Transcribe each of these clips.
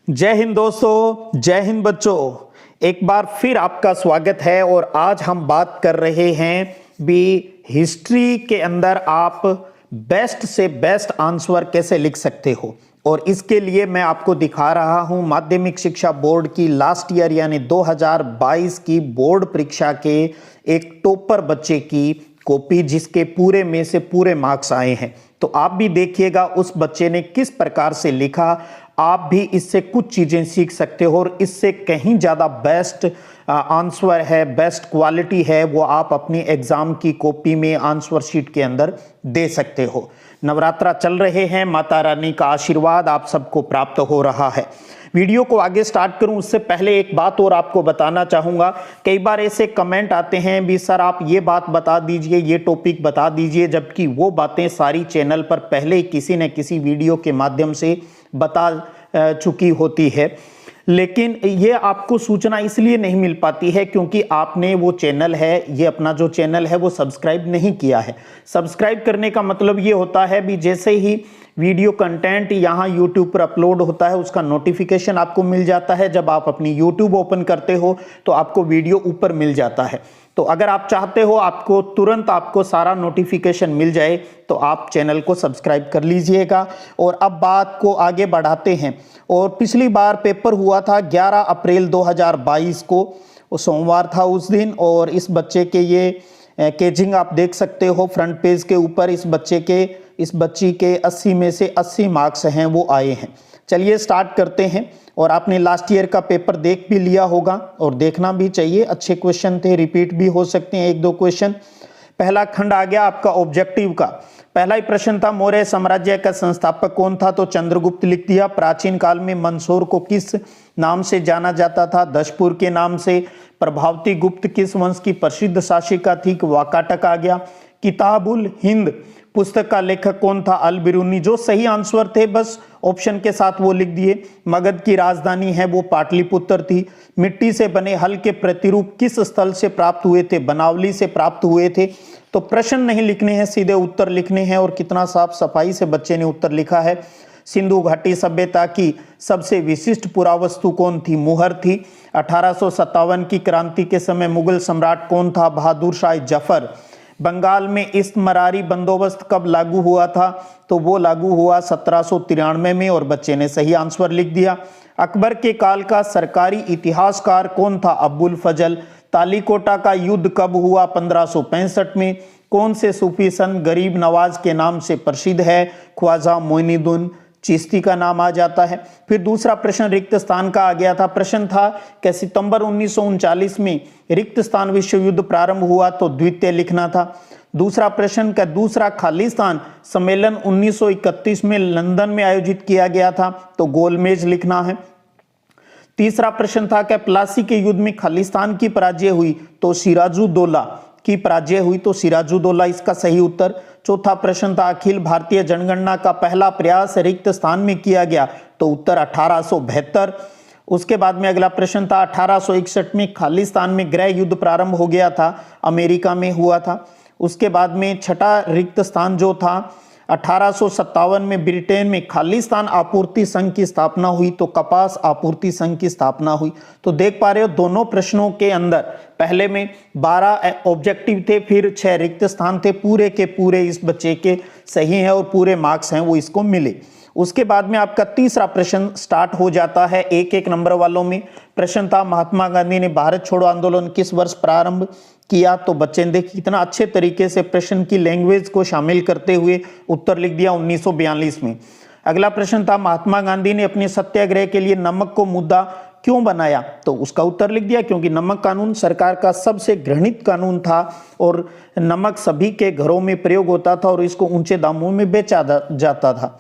जय हिंद दोस्तों, जय हिंद बच्चों। एक बार फिर आपका स्वागत है और आज हम बात कर रहे हैं हिस्ट्री के अंदर आप बेस्ट से बेस्ट आंसर कैसे लिख सकते हो। और इसके लिए मैं आपको दिखा रहा हूं माध्यमिक शिक्षा बोर्ड की लास्ट ईयर यानी 2022 की बोर्ड परीक्षा के एक टॉपर बच्चे की कॉपी जिसके पूरे में से पूरे मार्क्स आए हैं। तो आप भी देखिएगा उस बच्चे ने किस प्रकार से लिखा। आप भी इससे कुछ चीजें सीख सकते हो और इससे कहीं ज्यादा बेस्ट आंसर है, बेस्ट क्वालिटी है, वो आप अपनी एग्जाम की कॉपी में आंसर शीट के अंदर दे सकते हो। नवरात्रा चल रहे हैं, माता रानी का आशीर्वाद आप सबको प्राप्त हो रहा है। वीडियो को आगे स्टार्ट करूं उससे पहले एक बात और आपको बताना चाहूंगा। कई बार ऐसे कमेंट आते हैं भी सर आप ये बात बता दीजिए, ये टॉपिक बता दीजिए, जबकि वो बातें सारी चैनल पर पहले किसी न किसी वीडियो के माध्यम से बता चुकी होती है। लेकिन ये आपको सूचना इसलिए नहीं मिल पाती है क्योंकि आपने वो चैनल है, ये अपना जो चैनल है वो सब्सक्राइब नहीं किया है। सब्सक्राइब करने का मतलब ये होता है भी जैसे ही वीडियो कंटेंट यहाँ YouTube पर अपलोड होता है उसका नोटिफिकेशन आपको मिल जाता है। जब आप अपनी YouTube ओपन करते हो तो आपको वीडियो ऊपर मिल जाता है। तो अगर आप चाहते हो आपको तुरंत आपको सारा नोटिफिकेशन मिल जाए तो आप चैनल को सब्सक्राइब कर लीजिएगा। और अब बात को आगे बढ़ाते हैं। और पिछली बार पेपर हुआ था 11 अप्रैल 2022 को, सोमवार था उस दिन। और इस बच्चे के ये केजिंग आप देख सकते हो फ्रंट पेज के ऊपर। इस बच्ची के 80 में से 80 मार्क्स हैं वो आए हैं। चलिए स्टार्ट करते हैं। और आपने लास्ट ईयर का पेपर देख भी लिया होगा और देखना भी चाहिए, अच्छे क्वेश्चन थे, रिपीट भी हो सकते हैं एक दो क्वेश्चन। पहला खंड आ गया आपका ऑब्जेक्टिव का। पहला ही प्रश्न था मौर्य साम्राज्य का संस्थापक कौन था, तो चंद्रगुप्त लिख दिया। प्राचीन काल में मंदसौर को किस नाम से जाना जाता था, दशपुर के नाम से। प्रभावती गुप्त किस वंश की प्रसिद्ध शासिका थी, वाकाटक आ गया। किताबुल हिंद पुस्तक का लेखक कौन था, अल बिरूनी। जो सही आंसर थे बस ऑप्शन के साथ वो लिख दिए। मगध की राजधानी है वो पाटलिपुत्र थी। मिट्टी से बने हल के प्रतिरूप किस स्थल से प्राप्त हुए थे, बनावली से प्राप्त हुए थे। तो प्रश्न नहीं लिखने हैं, सीधे उत्तर लिखने हैं। और कितना साफ सफाई से बच्चे ने उत्तर लिखा है। सिंधु घाटी सभ्यता की सबसे विशिष्ट पुरावस्तु कौन थी, मुहर थी। 1857 की क्रांति के समय मुगल सम्राट कौन था, बहादुर शाह जफर। बंगाल में इस्तमरारी बंदोबस्त कब लागू हुआ था, तो वो लागू हुआ 1793 में। और बच्चे ने सही आंसर लिख दिया। अकबर के काल का सरकारी इतिहासकार कौन था, अब्बुल फजल। तालीकोटा का युद्ध कब हुआ, 1565 में। कौन से सूफी संत गरीब नवाज के नाम से प्रसिद्ध है, ख्वाजा मोइनुद्दीन चिश्ती का नाम आ जाता है। फिर दूसरा प्रश्न रिक्त स्थान का आ गया था। प्रश्न था कि सितंबर 1939 में रिक्त स्थान विश्व युद्ध प्रारंभ हुआ, तो द्वितीय लिखना था। दूसरा प्रश्न का दूसरा खाली स्थान सम्मेलन 1931 में लंदन में आयोजित किया गया था, तो गोलमेज लिखना है। तीसरा प्रश्न था कि प्लासी के युद्ध में खालिस्तान की पराजय हुई, तो सिराजुद्दौला की पराजय हुई, तो सिराजुद्दौला इसका सही उत्तर। चौथा प्रश्न था अखिल भारतीय जनगणना का पहला प्रयास रिक्त स्थान में किया गया, तो उत्तर 1872। उसके बाद में अगला प्रश्न था 1861 में खालिस्तान में गृह युद्ध प्रारंभ हो गया था, अमेरिका में हुआ था। उसके बाद में छठा रिक्त स्थान जो था 1857 में ब्रिटेन में खालिस्तान आपूर्ति संघ की स्थापना हुई, तो कपास आपूर्ति संघ की स्थापना हुई। तो देख पा रहे हो दोनों प्रश्नों के अंदर पहले में 12 ऑब्जेक्टिव थे, फिर 6 रिक्त स्थान थे। पूरे के पूरे इस बच्चे के सही हैं और पूरे मार्क्स हैं वो इसको मिले। उसके बाद में आपका तीसरा प्रश्न स्टार्ट हो जाता है एक एक नंबर वालों में। प्रश्न था महात्मा गांधी ने भारत छोड़ो आंदोलन किस वर्ष प्रारंभ किया, तो बच्चे ने देखिए कितना अच्छे तरीके से प्रश्न की लैंग्वेज को शामिल करते हुए उत्तर लिख दिया 1942 में। अगला प्रश्न था महात्मा गांधी ने अपने सत्याग्रह के लिए नमक को मुद्दा क्यों बनाया, तो उसका उत्तर लिख दिया क्योंकि नमक कानून सरकार का सबसे घृणित कानून था और नमक सभी के घरों में प्रयोग होता था और इसको ऊंचे दामों में बेचा जाता था।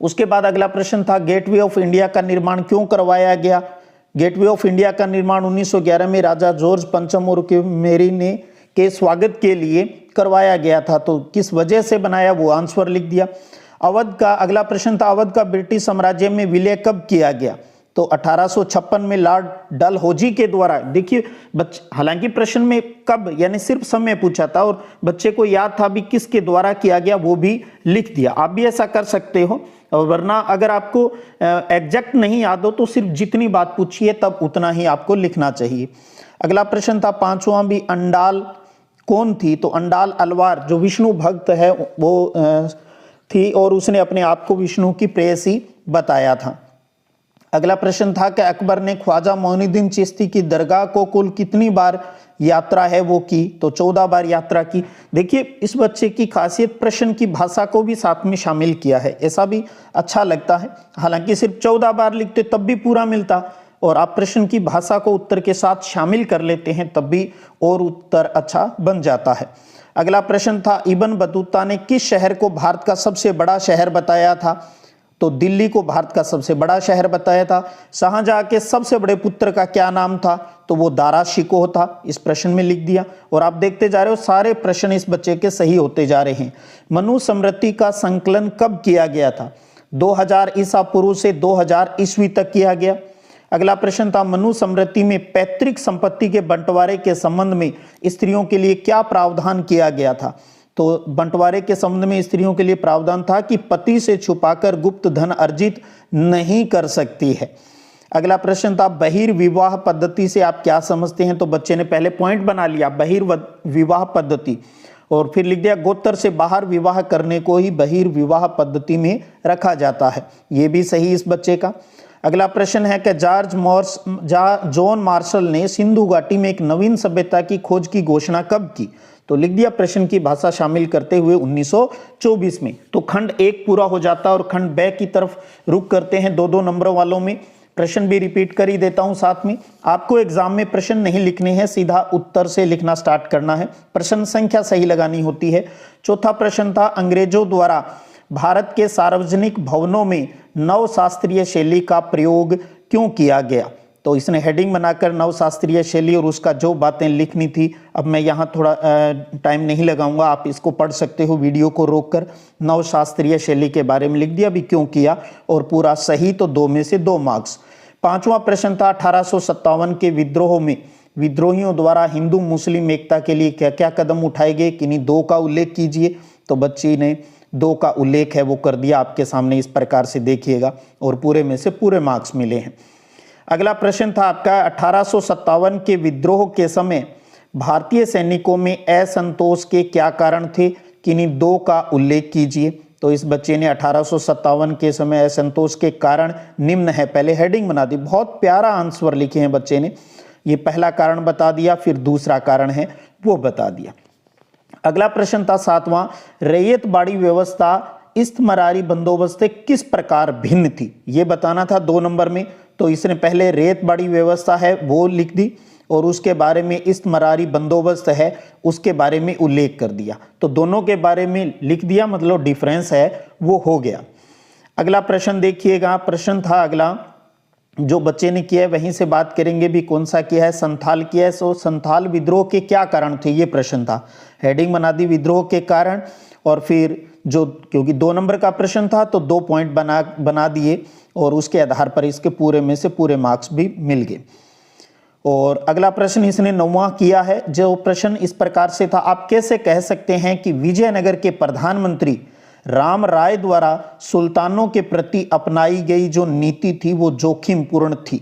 उसके बाद अगला प्रश्न था गेटवे ऑफ इंडिया का निर्माण क्यों करवाया गया। गेटवे ऑफ इंडिया का निर्माण 1911 में राजा जॉर्ज पंचम और मेरी ने के स्वागत के लिए करवाया गया था, तो किस वजह से बनाया वो आंसर लिख दिया। अवध का अगला प्रश्न था अवध का ब्रिटिश साम्राज्य में विलय कब किया गया, तो 1856 में लॉर्ड डलहौजी के द्वारा, देखिए हालांकि प्रश्न में कब यानी सिर्फ समय पूछा था और बच्चे को याद था भी किसके द्वारा किया गया वो भी लिख दिया। आप भी ऐसा कर सकते हो, और वरना अगर आपको एग्जैक्ट नहीं याद हो तो सिर्फ जितनी बात पूछी है तब उतना ही आपको लिखना चाहिए। अगला प्रश्न था 5वां भी, अंडाल कौन थी? तो अंडाल अलवार जो विष्णु भक्त है वो थी और उसने अपने आप को विष्णु की प्रेयसी बताया था। अगला प्रश्न था कि अकबर ने ख्वाजा मोइनुद्दीन चिश्ती की दरगाह को कुल कितनी बार यात्रा है वो की? तो 14 बार यात्रा की। देखिए इस बच्चे की खासियत प्रश्न की भाषा को भी साथ में शामिल किया है, ऐसा भी अच्छा लगता है। हालांकि सिर्फ 14 बार लिखते तब भी पूरा मिलता, और आप प्रश्न की भाषा को उत्तर के साथ शामिल कर लेते हैं तब भी और उत्तर अच्छा बन जाता है। अगला प्रश्न था, इब्न बतूता ने किस शहर को भारत का सबसे बड़ा शहर बताया था? तो दिल्ली को भारत का सबसे बड़ा शहर बताया था। शाहजहां के सबसे बड़े पुत्र का क्या नाम था? तो वो दारा शिकोह था, इस प्रश्न में लिख दिया। और आप देखते जा रहे हो सारे प्रश्न इस बच्चे के सही होते जा रहे हैं। मनुस्मृति का संकलन कब किया गया था? 2000 ईसा पूर्व से 2000 ईस्वी तक किया गया। अगला प्रश्न था, मनुस्मृति में पैतृक संपत्ति के बंटवारे के संबंध में स्त्रियों के लिए क्या प्रावधान किया गया था? तो बंटवारे के संबंध में स्त्रियों के लिए प्रावधान था कि पति से छुपाकर गुप्त धन अर्जित नहीं कर सकती है। अगला प्रश्न था, बहिर्विवाह पद्धति से आप क्या समझते हैं? तो बच्चे ने पहले पॉइंट बना लिया बहिर्विवाह पद्धति, और फिर लिख दिया गोत्र से बाहर विवाह करने को ही बहिर्विवाह पद्धति में रखा जाता है। ये भी सही इस बच्चे का। अगला प्रश्न है कि जॉन मार्शल ने सिंधु घाटी में एक नवीन सभ्यता की खोज की घोषणा कब की? तो लिख दिया प्रश्न की भाषा शामिल करते हुए 1924 में। तो खंड 1 पूरा हो जाता है और खंड ब की तरफ रुक करते हैं 2-2 नंबर वालों में। प्रश्न भी रिपीट कर ही देता हूं साथ में। आपको एग्जाम में प्रश्न नहीं लिखने हैं, सीधा उत्तर से लिखना स्टार्ट करना है, प्रश्न संख्या सही लगानी होती है। चौथा प्रश्न था, अंग्रेजों द्वारा भारत के सार्वजनिक भवनों में नव शास्त्रीय शैली का प्रयोग क्यों किया गया? तो इसने हेडिंग बनाकर नव शास्त्रीय शैली और उसका जो बातें लिखनी थी, अब मैं यहाँ थोड़ा टाइम नहीं लगाऊंगा, आप इसको पढ़ सकते हो वीडियो को रोककर। नव शास्त्रीय शैली के बारे में लिख दिया भी क्यों किया, और पूरा सही तो 2 में से 2 मार्क्स। 5वां प्रश्न था, 1857 के विद्रोह में विद्रोहियों द्वारा हिंदू मुस्लिम एकता के लिए क्या क्या कदम उठाए गए? किन्हीं 2 का उल्लेख कीजिए। तो बच्ची ने 2 का उल्लेख है वो कर दिया आपके सामने, इस प्रकार से देखिएगा, और पूरे में से पूरे मार्क्स मिले हैं। अगला प्रश्न था आपका, 1857 के विद्रोह के समय भारतीय सैनिकों में असंतोष के क्या कारण थे? किन्हीं 2 का उल्लेख कीजिए। तो इस बच्चे ने 1857 के समय असंतोष के कारण निम्न है, पहले हेडिंग बना दी, बहुत प्यारा आंसर लिखे हैं बच्चे ने। ये पहला कारण बता दिया, फिर दूसरा कारण है वो बता दिया। अगला प्रश्न था 7वां, रैयत बाड़ी व्यवस्था इस्तमरारी बंदोबस्त से किस प्रकार भिन्न थी? ये बताना था 2 नंबर में। तो इसने पहले रैयत बाड़ी व्यवस्था है वो लिख दी, और उसके बारे में इस्तमरारी बंदोबस्त है उसके बारे में उल्लेख कर दिया। तो दोनों के बारे में लिख दिया, मतलब डिफरेंस है वो हो गया। अगला प्रश्न देखिएगा, प्रश्न था अगला जो बच्चे ने किया है वहीं से बात करेंगे भी, कौन सा किया है? संथाल किया है। सो संथाल विद्रोह के क्या कारण थे, ये प्रश्न था। हेडिंग बना दी विद्रोह के कारण, और फिर जो क्योंकि 2 नंबर का प्रश्न था तो 2 पॉइंट बना दिए, और उसके आधार पर इसके पूरे में से पूरे मार्क्स भी मिल गए। और अगला प्रश्न इसने 9वां किया है, जो प्रश्न इस प्रकार से था, आप कैसे कह सकते हैं कि विजयनगर के प्रधानमंत्री राम राय द्वारा सुल्तानों के प्रति अपनाई गई जो नीति थी वो जोखिम पूर्ण थी?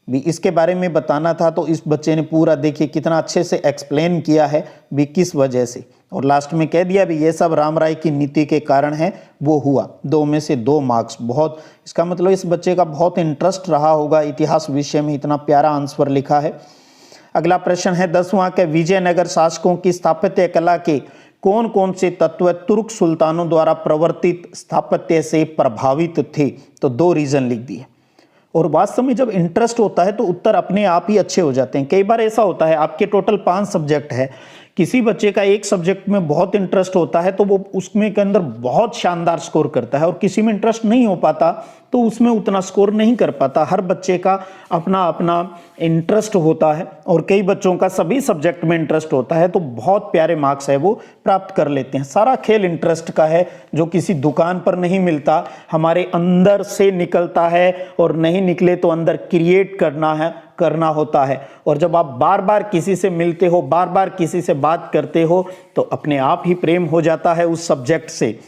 भी इसके बारे में बताना था। तो इस बच्चे ने पूरा देखिए कितना अच्छे से एक्सप्लेन किया है भी किस वजह से, और लास्ट में कह दिया भी ये सब राम राय की नीति के कारण है वो हुआ। 2 में से 2 मार्क्स। बहुत, इसका मतलब इस बच्चे का बहुत इंटरेस्ट रहा होगा इतिहास विषय में, इतना प्यारा आंसर लिखा है। अगला प्रश्न है 10वां के, विजयनगर शासकों की स्थापत्य कला के कौन कौन से तत्व तुर्क सुल्तानों द्वारा प्रवर्तित स्थापत्य से प्रभावित थे? तो 2 रीजन लिख दिए। और वास्तव में जब इंटरेस्ट होता है तो उत्तर अपने आप ही अच्छे हो जाते हैं। कई बार ऐसा होता है आपके टोटल 5 सब्जेक्ट है, किसी बच्चे का एक सब्जेक्ट में बहुत इंटरेस्ट होता है तो वो उसमें के अंदर बहुत शानदार स्कोर करता है, और किसी में इंटरेस्ट नहीं हो पाता तो उसमें उतना स्कोर नहीं कर पाता। हर बच्चे का अपना अपना इंटरेस्ट होता है, और कई बच्चों का सभी सब्जेक्ट में इंटरेस्ट होता है तो बहुत प्यारे मार्क्स है वो प्राप्त कर लेते हैं। सारा खेल इंटरेस्ट का है, जो किसी दुकान पर नहीं मिलता, हमारे अंदर से निकलता है, और नहीं निकले तो अंदर क्रिएट करना होता है। और जब आप बार बार किसी से मिलते हो, बार बार किसी से बात करते हो, तो अपने आप ही प्रेम हो जाता है उस सब्जेक्ट से।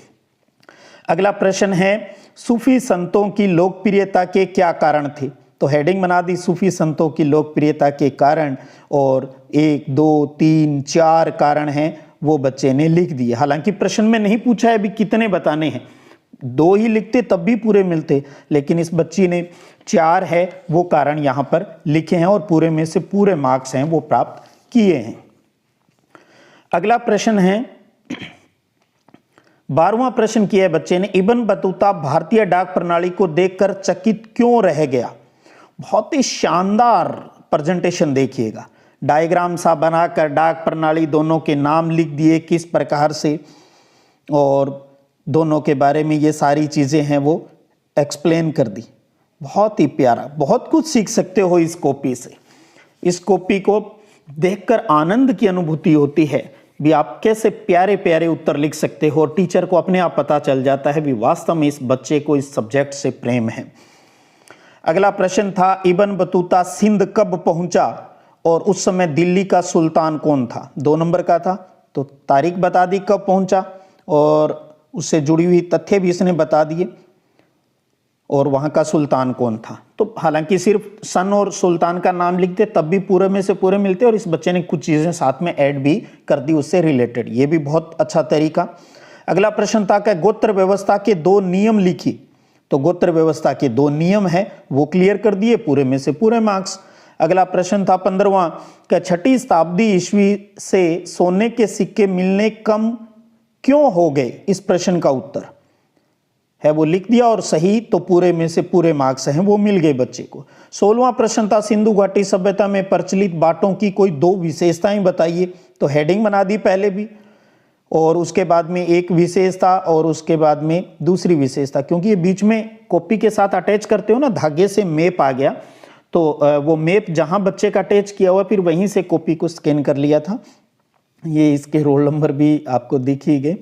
अगला प्रश्न है, सूफी संतों की लोकप्रियता के क्या कारण थे? तो हेडिंग बना दी सूफी संतों की लोकप्रियता के कारण, और 1 2 3 4 कारण हैं वो बच्चे ने लिख दिए। हालांकि प्रश्न में नहीं पूछा है अभी कितने बताने हैं, 2 ही लिखते तब भी पूरे मिलते, लेकिन इस बच्ची ने 4 है वो कारण यहां पर लिखे हैं, और पूरे में से पूरे मार्क्स हैं वो प्राप्त किए हैं। अगला प्रश्न है, 12वां प्रश्न किया है बच्चे ने, इब्न बतूता भारतीय डाक प्रणाली को देखकर चकित क्यों रह गया? बहुत ही शानदार प्रेजेंटेशन देखिएगा, डायग्राम सा बनाकर डाक प्रणाली दोनों के नाम लिख दिए किस प्रकार से, और दोनों के बारे में ये सारी चीजें हैं वो एक्सप्लेन कर दी। बहुत ही प्यारा, बहुत कुछ सीख सकते हो इस कॉपी से। इस कॉपी को देखकर आनंद की अनुभूति होती है भी, आप कैसे प्यारे प्यारे उत्तर लिख सकते हो, और टीचर को अपने आप पता चल जाता है भी वास्तव में इस बच्चे को इस सब्जेक्ट से प्रेम है। अगला प्रश्न था, इब्न बतूता सिंध कब पहुंचा और उस समय दिल्ली का सुल्तान कौन था? 2 नंबर का था, तो तारीख बता दी कब पहुंचा, और उससे जुड़ी हुई तथ्य भी इसने बता दिए, और वहां का सुल्तान कौन था। तो हालांकि सिर्फ सन और सुल्तान का नाम लिखते तब भी पूरे में से पूरे मिलते, और इस बच्चे ने कुछ चीजें साथ में ऐड भी कर दी उससे रिलेटेड, ये भी बहुत अच्छा तरीका। अगला प्रश्न था कि गोत्र व्यवस्था के 2 नियम लिखी, तो गोत्र व्यवस्था के 2 नियम है वो क्लियर कर दिए, पूरे में से पूरे मार्क्स। अगला प्रश्न था 15वां, कि 6ठी शताब्दी ईस्वी से सोने के सिक्के मिलने कम क्यों हो गए? इस प्रश्न का उत्तर है वो लिख दिया, और सही तो पूरे में से पूरे मार्क्स हैं वो मिल गए बच्चे को। 16वां प्रश्न था, सिंधु घाटी सभ्यता में प्रचलित बाटों की कोई 2 विशेषताएं बताइए, तो हेडिंग बना दी पहले भी, और उसके बाद में एक विशेषता, और उसके बाद में दूसरी विशेषता, क्योंकि ये बीच में कॉपी के साथ अटैच करते हो ना, धागे से मैप आ गया, तो वो मैप जहां बच्चे का अटैच किया हुआ फिर वहीं से कॉपी को स्कैन कर लिया था। ये इसके रोल नंबर भी आपको दिख ही गए।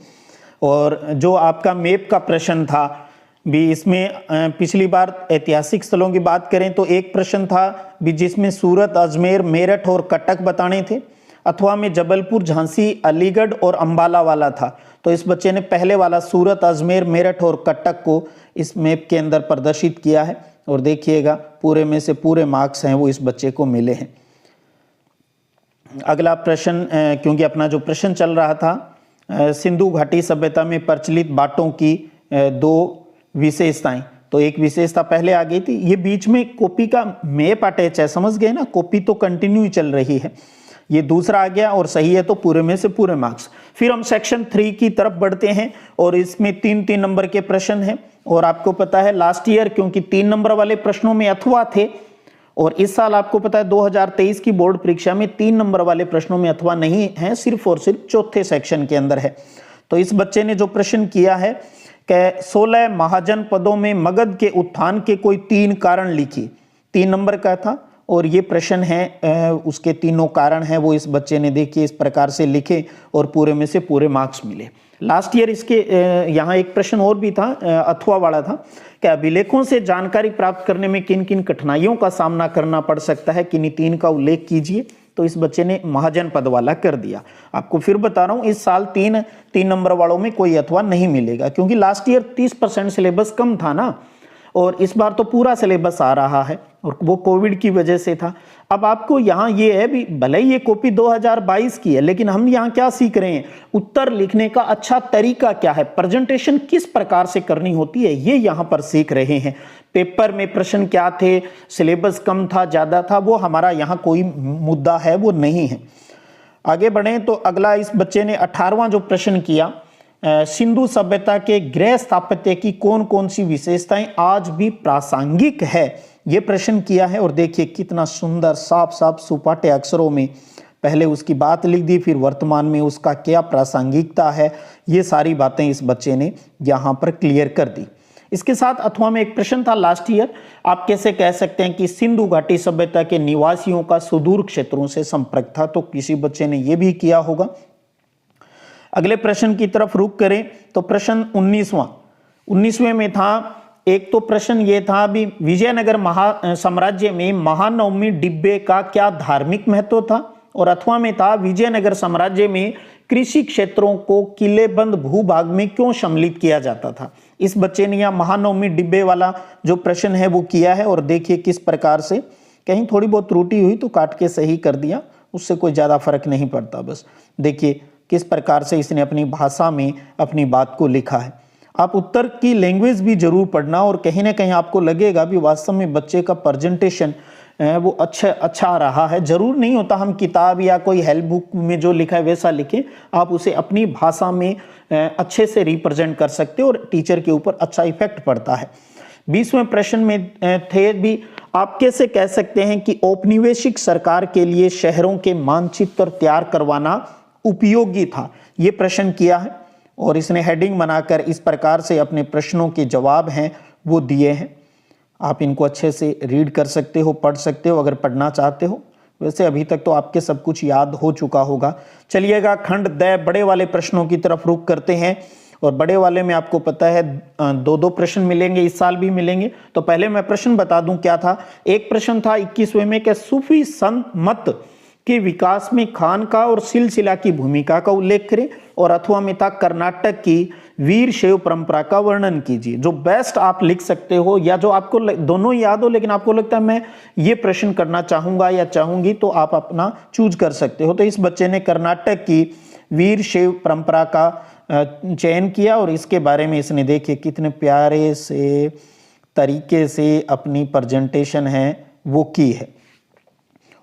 और जो आपका मैप का प्रश्न था भी, इसमें पिछली बार ऐतिहासिक स्थलों की बात करें तो एक प्रश्न था भी जिसमें सूरत, अजमेर, मेरठ और कटक बताने थे, अथवा में जबलपुर, झांसी, अलीगढ़ और अंबाला वाला था। तो इस बच्चे ने पहले वाला सूरत, अजमेर, मेरठ और कटक को इस मैप के अंदर प्रदर्शित किया है, और देखिएगा पूरे में से पूरे मार्क्स हैं वो इस बच्चे को मिले हैं। अगला प्रश्न, क्योंकि अपना जो प्रश्न चल रहा था सिंधु घाटी सभ्यता में प्रचलित बाटों की 2 विशेषताएं, तो एक विशेषता पहले आ गई थी, ये बीच में कॉपी का मैप अटैच है, समझ गए ना, कॉपी तो कंटिन्यू ही चल रही है। ये दूसरा आ गया और सही है तो पूरे में से पूरे मार्क्स। फिर हम सेक्शन 3 की तरफ बढ़ते हैं, और इसमें 3-3 नंबर के प्रश्न हैं, और आपको पता है लास्ट ईयर क्योंकि 3 नंबर वाले प्रश्नों में अथवा थे, और इस साल आपको पता है 2023 की बोर्ड परीक्षा में 3 नंबर वाले प्रश्नों में अथवा नहीं है, सिर्फ और सिर्फ चौथे सेक्शन के अंदर है। तो इस बच्चे ने जो प्रश्न किया है कि 16 महाजन पदों में मगध के उत्थान के कोई 3 कारण लिखिए, 3 नंबर का था, और ये प्रश्न है उसके तीनों कारण हैं वो इस बच्चे ने देखिए इस प्रकार से लिखे, और पूरे में से पूरे मार्क्स मिले। लास्ट ईयर इसके यहाँ एक प्रश्न और भी था, अथवा वाला था कि अभिलेखों से जानकारी प्राप्त करने में किन किन कठिनाइयों का सामना करना पड़ सकता है, किन्हीं 3 का उल्लेख कीजिए। तो इस बच्चे ने महाजन पद वाला कर दिया। आपको फिर बता रहा हूं, इस साल 3 नंबर वालों में कोई अथवा नहीं मिलेगा, क्योंकि लास्ट ईयर 30% सिलेबस कम था ना, और इस बार तो पूरा सिलेबस आ रहा है, और वो कोविड की वजह से था। अब आपको यहाँ ये है भी, भले ही ये कॉपी 2022 की है, लेकिन हम यहाँ क्या सीख रहे हैं, उत्तर लिखने का अच्छा तरीका क्या है, प्रेजेंटेशन किस प्रकार से करनी होती है, ये यहाँ पर सीख रहे हैं। पेपर में प्रश्न क्या थे, सिलेबस कम था ज्यादा था, वो हमारा यहाँ कोई मुद्दा है वो नहीं है। आगे बढ़े तो अगला इस बच्चे ने 18वां जो प्रश्न किया, सिंधु सभ्यता के गृह स्थापत्य की कौन कौन सी विशेषताएं आज भी प्रासंगिक है, यह प्रश्न किया है। और देखिए कितना सुंदर साफ साफ सुपाटे अक्षरों में पहले उसकी बात लिख दी, फिर वर्तमान में उसका क्या प्रासंगिकता है, ये सारी बातें इस बच्चे ने यहाँ पर क्लियर कर दी। इसके साथ अथवा में एक प्रश्न था लास्ट ईयर, आप कैसे कह सकते हैं कि सिंधु घाटी सभ्यता के निवासियों का सुदूर क्षेत्रों से संपर्क था, तो किसी बच्चे ने यह भी किया होगा। अगले प्रश्न की तरफ रुख करें तो प्रश्न 19वें में था, एक तो प्रश्न ये था भी विजयनगर साम्राज्य में महानवमी डिब्बे का क्या धार्मिक महत्व था, और अथवा में था विजयनगर साम्राज्य में कृषि क्षेत्रों को किलेबंद भूभाग में क्यों सम्मिलित किया जाता था। इस बच्चे ने यहाँ महानवमी डिब्बे वाला जो प्रश्न है वो किया है, और देखिए किस प्रकार से, कहीं थोड़ी बहुत त्रुटि हुई तो काट के सही कर दिया, उससे कोई ज्यादा फर्क नहीं पड़ता। बस देखिए किस प्रकार से इसने अपनी भाषा में अपनी बात को लिखा है। आप उत्तर की लैंग्वेज भी जरूर पढ़ना, और कहीं ना कहीं आपको लगेगा भी वास्तव में बच्चे का प्रेजेंटेशन वो अच्छा रहा है। जरूर नहीं होता हम किताब या कोई हेल्प बुक में जो लिखा है वैसा लिखें, आप उसे अपनी भाषा में अच्छे से रिप्रेजेंट कर सकते हो और टीचर के ऊपर अच्छा इफेक्ट पड़ता है। 20वें प्रश्न में थे भी, आप कैसे कह सकते हैं कि औपनिवेशिक सरकार के लिए शहरों के मानचित्र तैयार करवाना उपयोगी था, ये प्रश्न किया है, और इसने हेडिंग बनाकर इस प्रकार से अपने प्रश्नों के जवाब हैं वो दिए हैं। आप इनको अच्छे से रीड कर सकते हो, पढ़ सकते हो अगर पढ़ना चाहते हो। वैसे अभी तक तो आपके सब कुछ याद हो चुका होगा। चलिएगा खंड द बड़े वाले प्रश्नों की तरफ रुख करते हैं, और बड़े वाले में आपको पता है 2-2 प्रश्न मिलेंगे, इस साल भी मिलेंगे। तो पहले मैं प्रश्न बता दूं क्या था। एक प्रश्न था 21वें में कि सूफी संत मत के विकास में खानका और सिलसिला की भूमिका का उल्लेख करें, और अथवा में था कर्नाटक की वीर शैव परंपरा का वर्णन कीजिए। जो बेस्ट आप लिख सकते हो, या जो आपको दोनों याद हो लेकिन आपको लगता है मैं ये प्रश्न करना चाहूंगा या चाहूंगी, तो आप अपना चूज कर सकते हो। तो इस बच्चे ने कर्नाटक की वीर शैव परंपरा का चयन किया, और इसके बारे में इसने देखिए कितने प्यारे से तरीके से अपनी प्रेजेंटेशन है वो की है।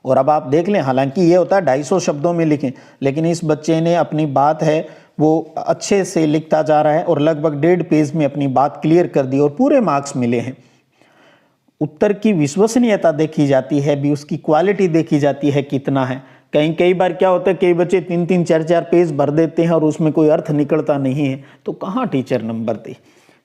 और अब आप देख लें, हालांकि ये होता है 250 शब्दों में लिखें, लेकिन इस बच्चे ने अपनी बात है वो अच्छे से लिखता जा रहा है, और लगभग 1.5 पेज में अपनी बात क्लियर कर दी और पूरे मार्क्स मिले हैं। उत्तर की विश्वसनीयता देखी जाती है भी, उसकी क्वालिटी देखी जाती है कितना है। कई बार क्या होता है, कई बच्चे 3-3, 4-4 पेज भर देते हैं और उसमें कोई अर्थ निकलता नहीं है, तो कहाँ टीचर नंबर दे।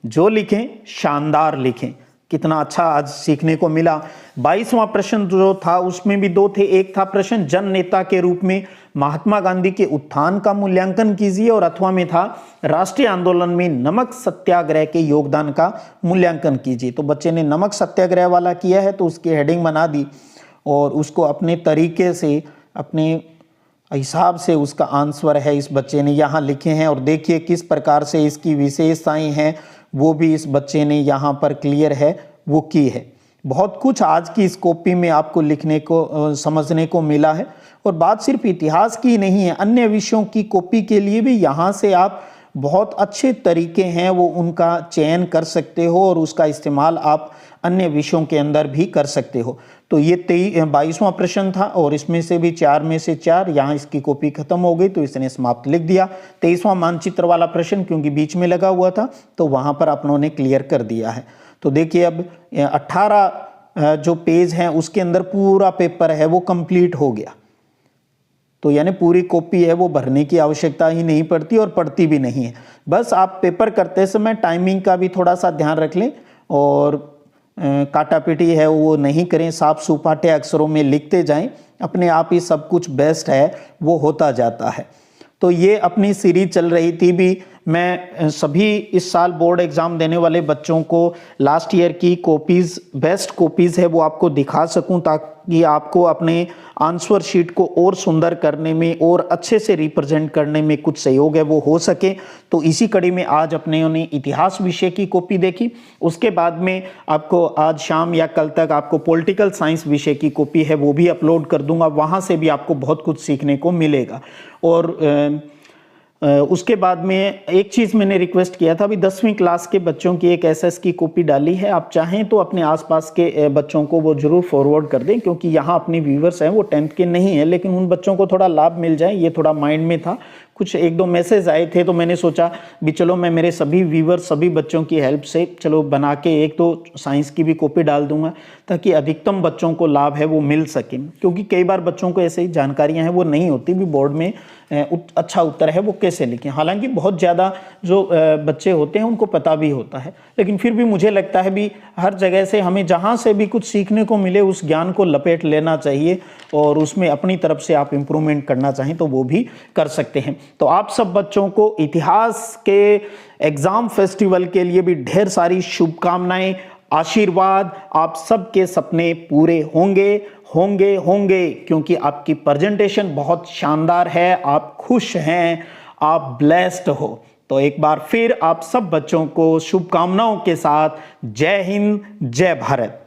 जो लिखें शानदार लिखें। कितना अच्छा आज सीखने को मिला। 22वां प्रश्न जो था उसमें भी 2 थे। एक था प्रश्न जन नेता के रूप में महात्मा गांधी के उत्थान का मूल्यांकन कीजिए, और अथवा में था राष्ट्रीय आंदोलन में नमक सत्याग्रह के योगदान का मूल्यांकन कीजिए। तो बच्चे ने नमक सत्याग्रह वाला किया है, तो उसकी हेडिंग बना दी और उसको अपने तरीके से अपने हिसाब से उसका आंसर है इस बच्चे ने यहाँ लिखे हैं। और देखिए किस प्रकार से इसकी विशेषताएं हैं वो भी इस बच्चे ने यहाँ पर क्लियर है वो की है। बहुत कुछ आज की इस कॉपी में आपको लिखने को समझने को मिला है, और बात सिर्फ इतिहास की नहीं है, अन्य विषयों की कॉपी के लिए भी यहाँ से आप बहुत अच्छे तरीके हैं वो उनका चयन कर सकते हो, और उसका इस्तेमाल आप अन्य विषयों के अंदर भी कर सकते हो। तो ये 22वां प्रश्न था, और इसमें से भी 4 में से 4 यहाँ इसकी कॉपी खत्म हो गई तो इसने समाप्त लिख दिया। 23वां मानचित्र वाला प्रश्न क्योंकि बीच में लगा हुआ था तो वहाँ पर अपनों ने क्लियर कर दिया है। तो देखिए अब 18 जो पेज हैं उसके अंदर पूरा पेपर है वो कंप्लीट हो गया। तो यानी पूरी कॉपी है वो भरने की आवश्यकता ही नहीं पड़ती और पड़ती भी नहीं है। बस आप पेपर करते समय टाइमिंग का भी थोड़ा सा ध्यान रख लें, और काटा पीटी है वो नहीं करें, साफ सुपाटे अक्षरों में लिखते जाएं, अपने आप ही सब कुछ बेस्ट है वो होता जाता है। तो ये अपनी सीरीज चल रही थी भी, मैं सभी इस साल बोर्ड एग्जाम देने वाले बच्चों को लास्ट ईयर की कॉपीज, बेस्ट कॉपीज है वो आपको दिखा सकूं, ताकि आपको अपने आंसर शीट को और सुंदर करने में और अच्छे से रिप्रेजेंट करने में कुछ सहयोग है वो हो सके। तो इसी कड़ी में आज अपने ने इतिहास विषय की कॉपी देखी, उसके बाद में आपको आज शाम या कल तक आपको पॉलिटिकल साइंस विषय की कॉपी है वो भी अपलोड कर दूंगा, वहाँ से भी आपको बहुत कुछ सीखने को मिलेगा। और उसके बाद में एक चीज़ मैंने रिक्वेस्ट किया था, अभी 10वीं क्लास के बच्चों की एक एसएस की कॉपी डाली है, आप चाहें तो अपने आसपास के बच्चों को वो जरूर फॉरवर्ड कर दें, क्योंकि यहाँ अपने व्यूवर्स हैं वो 10th के नहीं है, लेकिन उन बच्चों को थोड़ा लाभ मिल जाए, ये थोड़ा माइंड में था। कुछ एक दो मैसेज आए थे तो मैंने सोचा भी चलो मैं मेरे सभी व्यूवर्स सभी बच्चों की हेल्प से चलो बना के एक तो साइंस की भी कॉपी डाल दूंगा, ताकि अधिकतम बच्चों को लाभ है वो मिल सके। क्योंकि कई बार बच्चों को ऐसे ही जानकारियां हैं वो नहीं होती भी बोर्ड में अच्छा उत्तर है वो कैसे लिखें। हालांकि बहुत ज़्यादा जो बच्चे होते हैं उनको पता भी होता है, लेकिन फिर भी मुझे लगता है भी हर जगह से हमें जहाँ से भी कुछ सीखने को मिले उस ज्ञान को लपेट लेना चाहिए, और उसमें अपनी तरफ से आप इम्प्रूवमेंट करना चाहें तो वो भी कर सकते हैं। तो आप सब बच्चों को इतिहास के एग्ज़ाम फेस्टिवल के लिए भी ढेर सारी शुभकामनाएं, आशीर्वाद। आप सबके सपने पूरे होंगे होंगे होंगे, क्योंकि आपकी प्रेजेंटेशन बहुत शानदार है, आप खुश हैं, आप ब्लेस्ड हो। तो एक बार फिर आप सब बच्चों को शुभकामनाओं के साथ जय हिंद, जय भारत।